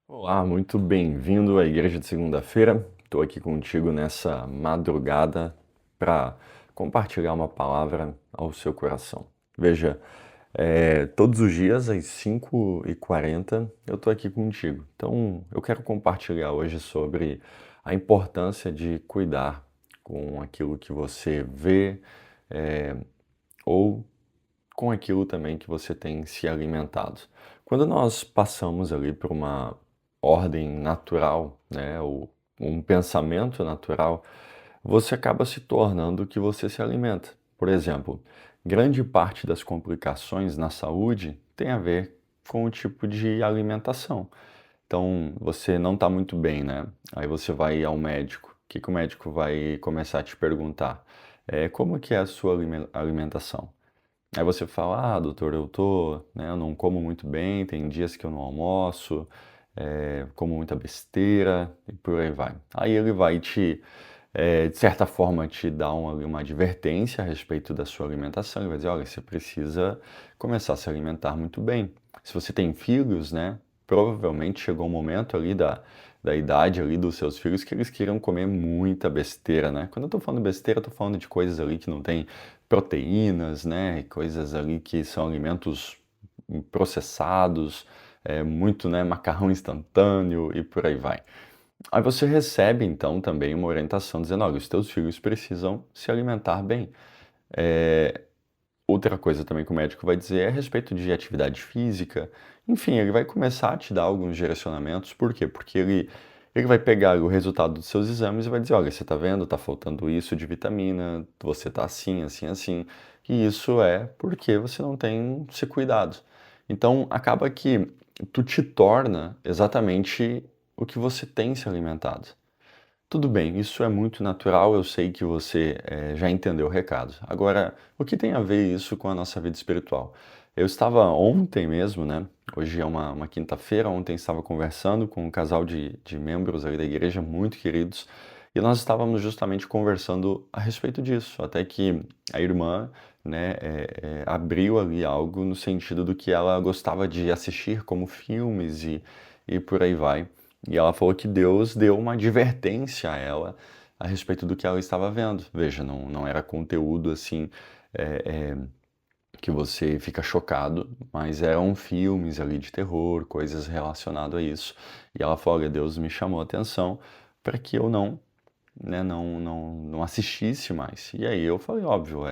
Olá, muito bem-vindo à Igreja de Segunda-feira. Estou aqui contigo nessa madrugada para compartilhar uma palavra ao seu coração. Veja, todos os dias às 5h40 eu estou aqui contigo. Então, eu quero compartilhar hoje sobre a importância de cuidar com aquilo que você vê, eh, ou com aquilo também que você tem se alimentado. Quando nós passamos ali por uma ordem natural, né, ou um pensamento natural, você acaba se tornando o que você se alimenta. Por exemplo, grande parte das complicações na saúde tem a ver com o tipo de alimentação. Então, você não está muito bem, né? Aí você vai ao médico. O que que o médico vai começar a te perguntar? Como que é a sua alimentação? Aí você fala, doutor, eu não como muito bem, tem dias que eu não almoço, como muita besteira e por aí vai. Aí ele vai de certa forma, te dar uma advertência a respeito da sua alimentação. Ele vai dizer, olha, você precisa começar a se alimentar muito bem. Se você tem filhos, né, provavelmente chegou um momento ali da idade ali dos seus filhos que eles queriam comer muita besteira, né? Quando eu tô falando besteira, eu tô falando de coisas ali que não tem proteínas, né, coisas ali que são alimentos processados, muito, né, macarrão instantâneo e por aí vai. Aí você recebe então também uma orientação dizendo: olha, os teus filhos precisam se alimentar bem. Eh, Outra coisa também que o médico vai dizer é a respeito de atividade física. Enfim, ele vai começar a te dar alguns direcionamentos. Por quê? Porque ele vai pegar o resultado dos seus exames e vai dizer: olha, você está vendo, está faltando isso de vitamina, você está assim, assim, assim. E isso é porque você não tem se cuidado. Então acaba que tu te torna exatamente o que você tem se alimentado. Tudo bem, isso é muito natural, eu sei que você já entendeu o recado. Agora, o que tem a ver isso com a nossa vida espiritual? Eu estava ontem mesmo, né? Hoje é uma quinta-feira, ontem estava conversando com um casal de membros ali da igreja, muito queridos, e nós estávamos justamente conversando a respeito disso, até que a irmã, né, abriu ali algo no sentido do que ela gostava de assistir como filmes e por aí vai. E ela falou que Deus deu uma advertência a ela a respeito do que ela estava vendo. Veja, não era conteúdo assim é, que você fica chocado, mas eram filmes ali de terror, coisas relacionadas a isso. E ela falou: olha, Deus me chamou a atenção para que eu não assistisse mais. E aí eu falei, óbvio,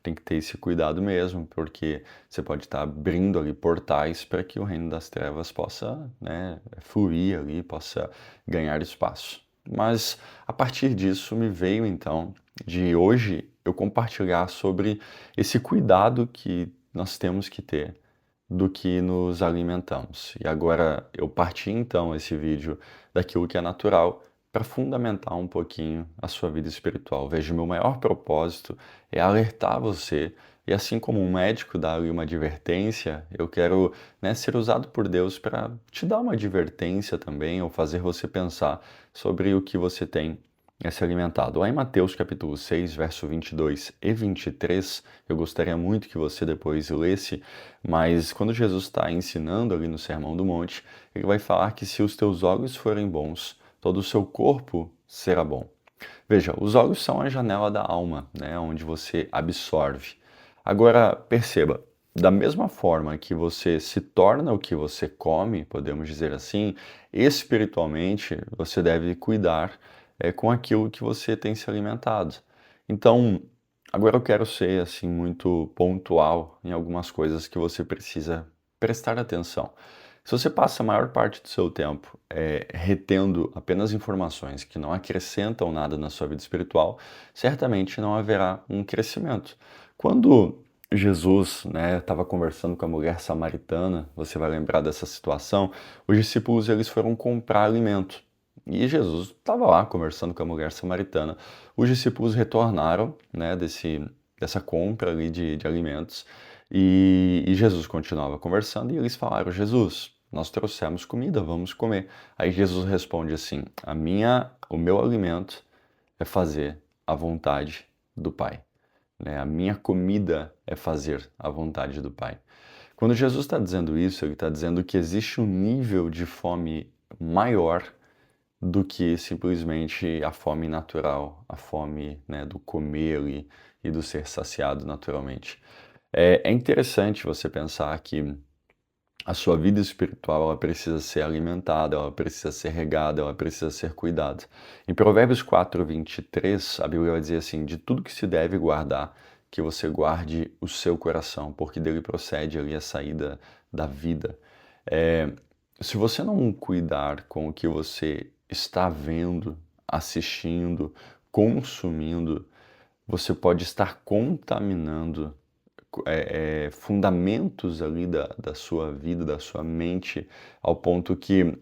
tem que ter esse cuidado mesmo, porque você pode estar abrindo ali portais para que o reino das trevas possa, né, fluir ali, possa ganhar espaço. Mas a partir disso me veio então de hoje eu compartilhar sobre esse cuidado que nós temos que ter do que nos alimentamos. E agora eu parti então esse vídeo daquilo que é natural para fundamentar um pouquinho a sua vida espiritual. Veja, meu maior propósito é alertar você, e assim como um médico dá ali uma advertência, eu quero, né, ser usado por Deus para te dar uma advertência também, ou fazer você pensar sobre o que você tem se alimentado. Lá em Mateus capítulo 6, verso 22 e 23, eu gostaria muito que você depois lesse, mas quando Jesus está ensinando ali no Sermão do Monte, ele vai falar que se os teus olhos forem bons, todo o seu corpo será bom. Veja, os olhos são a janela da alma, né, onde você absorve. Agora, perceba, da mesma forma que você se torna o que você come, podemos dizer assim, espiritualmente você deve cuidar com aquilo que você tem se alimentado. Então, agora eu quero ser assim muito pontual em algumas coisas que você precisa prestar atenção. Se você passa a maior parte do seu tempo retendo apenas informações que não acrescentam nada na sua vida espiritual, certamente não haverá um crescimento. Quando Jesus, né, estava conversando com a mulher samaritana, você vai lembrar dessa situação, os discípulos eles foram comprar alimento. E Jesus estava lá conversando com a mulher samaritana. Os discípulos retornaram, né, dessa compra ali de alimentos e Jesus continuava conversando e eles falaram: Jesus, nós trouxemos comida, vamos comer. Aí Jesus responde assim: o meu alimento é fazer a vontade do Pai, né? A minha comida é fazer a vontade do Pai. Quando Jesus está dizendo isso, ele está dizendo que existe um nível de fome maior do que simplesmente a fome natural, a fome, né, do comer e do ser saciado naturalmente. É interessante você pensar que a sua vida espiritual ela precisa ser alimentada, ela precisa ser regada, ela precisa ser cuidada. Em Provérbios 4:23, a Bíblia vai dizer assim: de tudo que se deve guardar, que você guarde o seu coração, porque dele procede ali a saída da vida. É, se você não cuidar com o que você está vendo, assistindo, consumindo, você pode estar contaminando fundamentos ali da sua vida, da sua mente, ao ponto que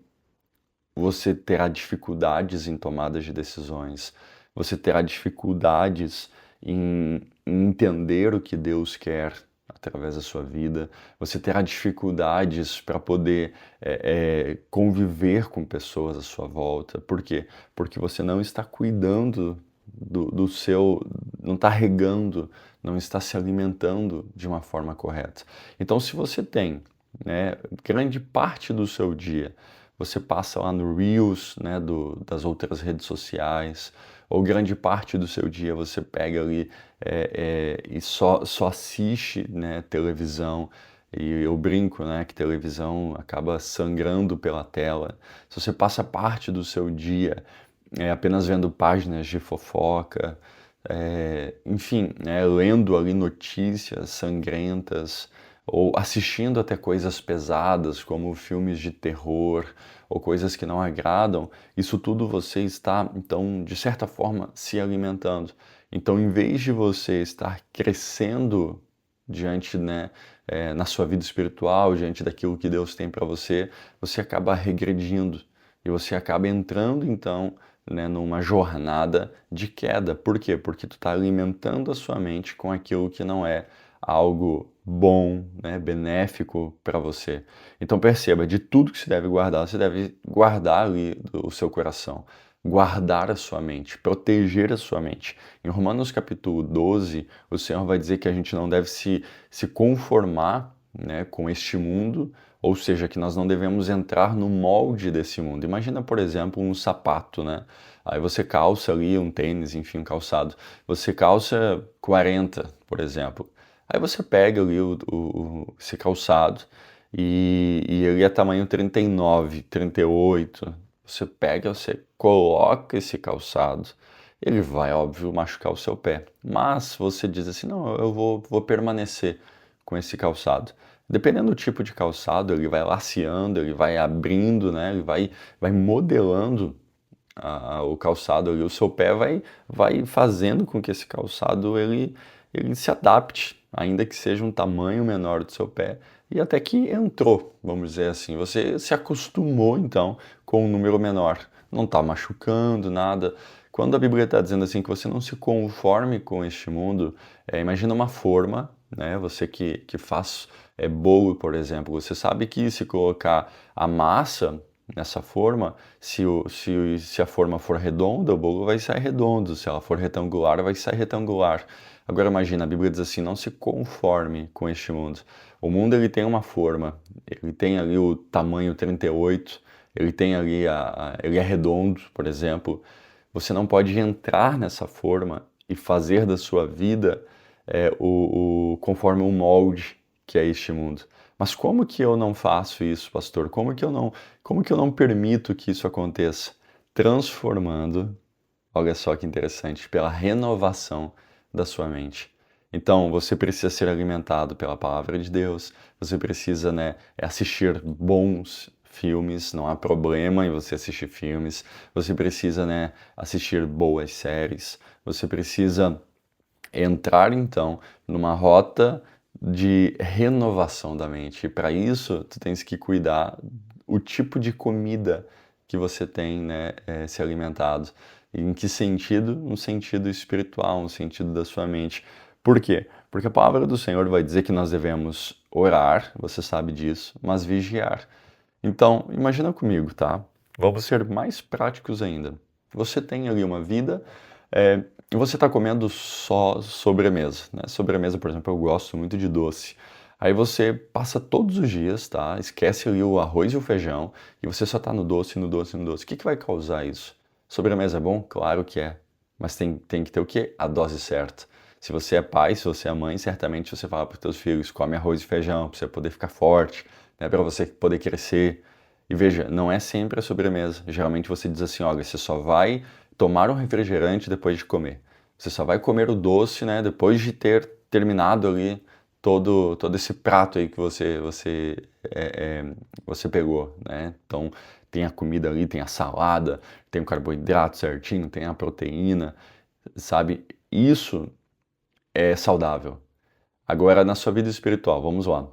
você terá dificuldades em tomadas de decisões, você terá dificuldades em entender o que Deus quer através da sua vida, você terá dificuldades para poder conviver com pessoas à sua volta. Por quê? Porque você não está cuidando do seu, não está regando, não está se alimentando de uma forma correta. Então, se você tem, né, grande parte do seu dia, você passa lá no Reels, né, das outras redes sociais, ou grande parte do seu dia você pega ali e só assiste, né, televisão, e eu brinco, né, que televisão acaba sangrando pela tela. Se você passa parte do seu dia apenas vendo páginas de fofoca, enfim, né, lendo ali notícias sangrentas, ou assistindo até coisas pesadas, como filmes de terror, ou coisas que não agradam, isso tudo você está, então, de certa forma, se alimentando. Então, em vez de você estar crescendo diante, né, na sua vida espiritual, diante daquilo que Deus tem para você, você acaba regredindo. E você acaba entrando, então, né, numa jornada de queda. Por quê? Porque tu está alimentando a sua mente com aquilo que não é algo bom, né, benéfico para você. Então perceba, de tudo que se deve guardar, você deve guardar ali o seu coração, guardar a sua mente, proteger a sua mente. Em Romanos capítulo 12, o Senhor vai dizer que a gente não deve se conformar, né, com este mundo, ou seja, que nós não devemos entrar no molde desse mundo. Imagina, por exemplo, um sapato, né? Aí você calça ali um tênis, enfim, um calçado. Você calça 40, por exemplo. Aí você pega ali esse calçado e ele é tamanho 39, 38. Você pega, você coloca esse calçado, ele vai, óbvio, machucar o seu pé. Mas você diz assim, não, eu vou permanecer com esse calçado. Dependendo do tipo de calçado, ele vai laceando, ele vai abrindo, né? Ele vai modelando o calçado ali. O seu pé vai fazendo com que esse calçado ele se adapte, ainda que seja um tamanho menor do seu pé. E até que entrou, vamos dizer assim. Você se acostumou, então, com um número menor. Não está machucando, nada. Quando a Bíblia está dizendo assim que você não se conforme com este mundo, imagina uma forma, né? Você que faz bolo, por exemplo, você sabe que se colocar a massa nessa forma, se a forma for redonda, o bolo vai sair redondo, se ela for retangular, vai sair retangular. Agora imagina, a Bíblia diz assim, não se conforme com este mundo. O mundo ele tem uma forma, ele tem ali o tamanho 38, ele tem ali ele é redondo, por exemplo. Você não pode entrar nessa forma e fazer da sua vida conforme um molde que é este mundo. Mas como que eu não faço isso, pastor? Como que eu não permito que isso aconteça? Transformando, olha só que interessante, pela renovação da sua mente. Então, você precisa ser alimentado pela palavra de Deus, você precisa, né, assistir bons filmes, não há problema em você assistir filmes, você precisa, né, assistir boas séries, você precisa entrar então numa rota de renovação da mente. E para isso, tu tens que cuidar o tipo de comida que você tem, né, se alimentado. E em que sentido? No sentido espiritual, no sentido da sua mente. Por quê? Porque a palavra do Senhor vai dizer que nós devemos orar, você sabe disso, mas vigiar. Então, imagina comigo, tá? Vamos ser mais práticos ainda. Você tem ali uma vida, e você está comendo só sobremesa, né? Sobremesa, por exemplo, eu gosto muito de doce. Aí você passa todos os dias, tá? Esquece ali o arroz e o feijão e você só tá no doce, no doce, no doce. O que que vai causar isso? Sobremesa é bom? Claro que é. Mas tem que ter o quê? A dose certa. Se você é pai, se você é mãe, certamente você fala para os teus filhos, come arroz e feijão para você poder ficar forte, né? Para você poder crescer. E veja, não é sempre a sobremesa. Geralmente você diz assim, olha, você só vai tomar um refrigerante depois de comer. Você só vai comer o doce, né, depois de ter terminado ali todo esse prato aí que você pegou, né? Então tem a comida ali, tem a salada, tem o carboidrato certinho, tem a proteína, sabe? Isso é saudável. Agora na sua vida espiritual, vamos lá.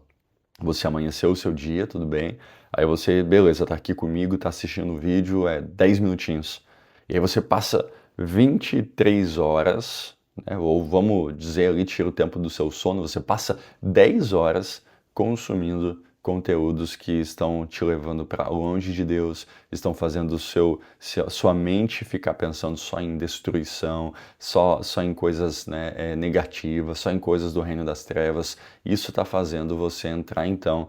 Você amanheceu o seu dia, tudo bem? Aí você, beleza, tá aqui comigo, tá assistindo o vídeo, 10 minutinhos. E aí você passa 23 horas, né, ou vamos dizer ali, tira o tempo do seu sono, você passa 10 horas consumindo conteúdos que estão te levando para longe de Deus, estão fazendo sua mente ficar pensando só em destruição, só em coisas, né, negativas, só em coisas do reino das trevas. Isso está fazendo você entrar então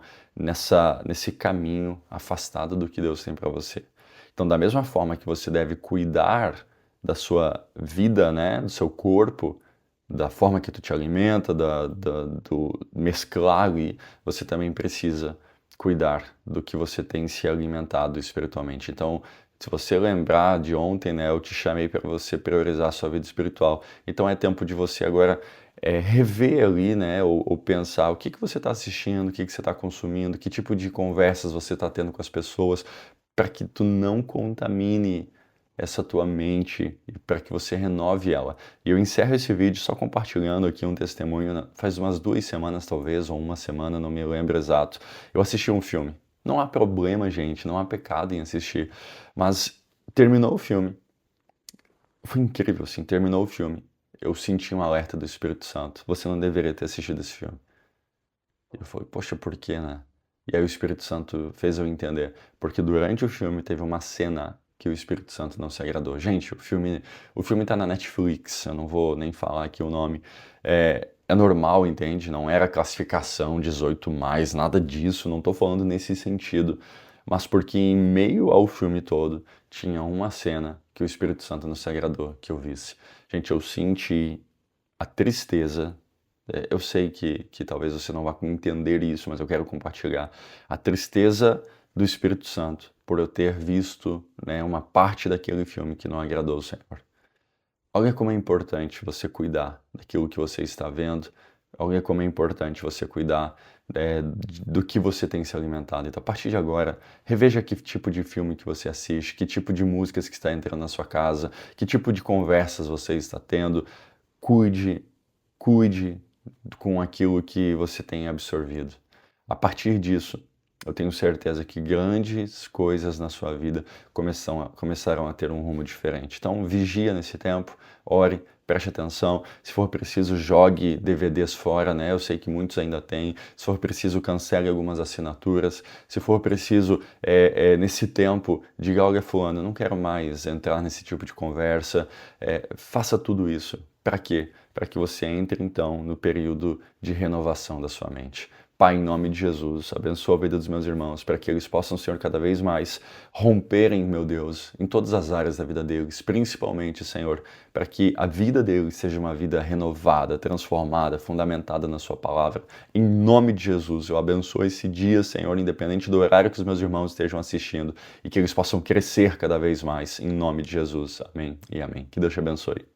nesse caminho afastado do que Deus tem para você. Então, da mesma forma que você deve cuidar da sua vida, né, do seu corpo, da forma que tu te alimenta, do mesclar ali, você também precisa cuidar do que você tem se alimentado espiritualmente. Então, se você lembrar de ontem, né, eu te chamei para você priorizar a sua vida espiritual. Então é tempo de você agora rever ali, né, ou pensar o que você está assistindo, o que você está consumindo, que tipo de conversas você está tendo com as pessoas, para que tu não contamine essa tua mente e para que você renove ela. E eu encerro esse vídeo só compartilhando aqui um testemunho, né? Faz umas 2 semanas talvez, ou uma semana, não me lembro exato. Eu assisti um filme. Não há problema, gente, não há pecado em assistir. Mas terminou o filme. Foi incrível, assim, terminou o filme. Eu senti um alerta do Espírito Santo. Você não deveria ter assistido esse filme. E eu falei, poxa, por quê, né? E aí o Espírito Santo fez eu entender. Porque durante o filme teve uma cena que o Espírito Santo não se agradou. Gente, o filme tá na Netflix, eu não vou nem falar aqui o nome. É normal, entende? Não era classificação 18+, nada disso, não tô falando nesse sentido. Mas porque em meio ao filme todo tinha uma cena que o Espírito Santo não se agradou, que eu visse. Gente, eu senti a tristeza. Eu sei que talvez você não vá entender isso, mas eu quero compartilhar a tristeza do Espírito Santo por eu ter visto, né, uma parte daquele filme que não agradou o Senhor. Olha como é importante você cuidar daquilo que você está vendo. Olha como é importante você cuidar do que você tem se alimentado. Então, a partir de agora, reveja que tipo de filme que você assiste, que tipo de músicas que está entrando na sua casa, que tipo de conversas você está tendo. Cuide com aquilo que você tem absorvido. A partir disso, eu tenho certeza que grandes coisas na sua vida começarão a ter um rumo diferente. Então, vigia nesse tempo, ore, preste atenção. Se for preciso, jogue DVDs fora, né? Eu sei que muitos ainda têm. Se for preciso, cancele algumas assinaturas. Se for preciso, nesse tempo, diga, olha, fulano, eu não quero mais entrar nesse tipo de conversa. Faça tudo isso. Para quê? Para que você entre, então, no período de renovação da sua mente. Pai, em nome de Jesus, abençoa a vida dos meus irmãos, para que eles possam, Senhor, cada vez mais romperem, meu Deus, em todas as áreas da vida deles, principalmente, Senhor, para que a vida deles seja uma vida renovada, transformada, fundamentada na Sua palavra. Em nome de Jesus, eu abençoo esse dia, Senhor, independente do horário que os meus irmãos estejam assistindo, e que eles possam crescer cada vez mais, em nome de Jesus. Amém e amém. Que Deus te abençoe.